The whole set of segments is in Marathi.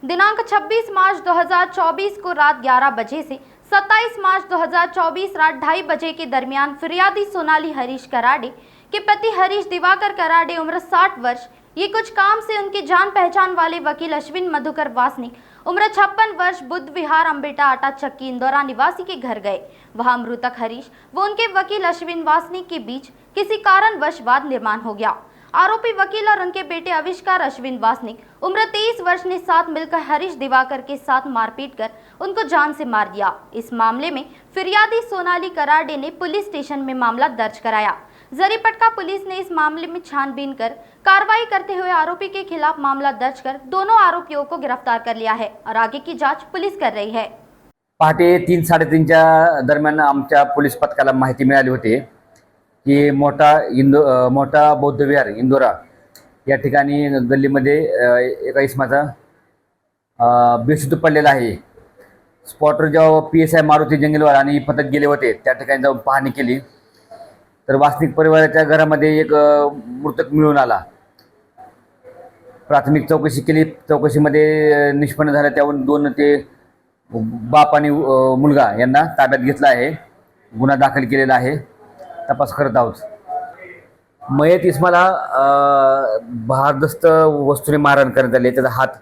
दिनांक 26 मार्च 2024 को रात 11 बजे से 27 मार्च 2024 रात 2:30 बजे के दरमियान फिरियादी सोनाली हरीश कराडे के पति हरीश दिवाकर कराडे उम्र 60 वर्ष ये कुछ काम से उनके जान पहचान वाले वकील अश्विन मधुकर वासनिक उम्र 56 वर्ष बुद्ध विहार अम्बेटा आटा चक्की इंदौरा निवासी के घर गए। वहां मृतक हरीश व उनके वकील अश्विन वासनिक के बीच किसी कारणवश वाद निर्माण हो गया। आरोपी वकील और उनके बेटे आविष्कार अश्विन वासनिक उम्र 23 वर्ष ने साथ मिलकर हरीश दिवाकर के साथ मारपीट कर उनको जान से मार दिया। इस मामले में फिरियादी सोनाली कराडे ने पुलिस स्टेशन में मामला दर्ज कराया। जरीपटका पुलिस ने इस मामले में छानबीन कर कार्रवाई करते हुए आरोपी के खिलाफ मामला दर्ज कर दोनों आरोपियों को गिरफ्तार कर लिया है और आगे की जांच पुलिस कर रही है। पहाटे 3-3:30च्या दरम्यान आमच्या पोलीस पथकाला माहिती मिळाली होती की मोठा बौद्ध विहार इंदोरा या ठिकाणी गल्लीमध्ये एका इसमाचा बेशुद्ध पडलेला आहे। स्पॉटवर जेव्हा PSI मारुती जंगलवार आणि पथक गेले होते त्या ठिकाणी जाऊन पाहणी केली तर वासनिक परिवाराच्या घरामध्ये एक मृतक मिळून आला। प्राथमिक चौकशी केली, चौकशीमध्ये निष्पन्न झालं त्यावरून दोन ते बाप आणि मुलगा यांना ताब्यात घेतला आहे। गुन्हा दाखल केलेला आहे, तपास करत आहोत। मयत इस्माला भारदस्त वस्तूने मारहाण करण्यात आली। त्याचा हात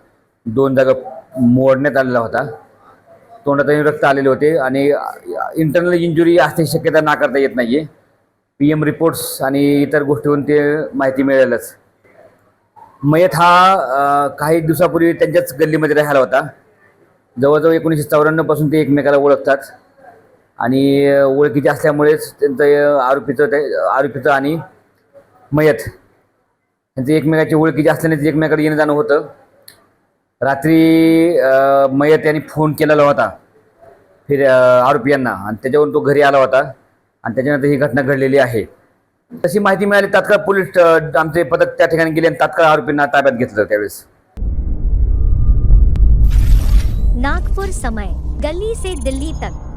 2 जागा मोडण्यात आलेला होता, तोंडातून रक्त आलेले होते आणि इंटरनल इंजुरी असण्याची शक्यता नाकारता येत नाही। PM रिपोर्ट्स आणि इतर गोष्टींवरून ते माहिती मिळालंच। मयत हा काही दिवसापूर्वी त्यांच्याच गल्लीमध्ये राहायला होता। जवळजवळ 1994 पासून ते एकमेकाला ओळखतात आणि ओळखीचे असल्यामुळेच त्यांचं आरोपीचं आणि मयत त्यांचे एकमेकाची ओळखीचे असल्यानेच एकमेकाकडे येणं जाणं होतं। रात्री मयत यांनी फोन केलेला होता आरोपी यांना आणि त्याच्यावरून तो घरी आला होता आणि त्याच्यानंतर ही घटना घडलेली आहे। तशी माहिती मिळाली तात्काळ पोलीस आमचे पथक त्या ठिकाणी गेले आणि तात्काळ आरोपींना ताब्यात घेतलं। त्यावेळेस नागपुर समय गली से दिल्ली तक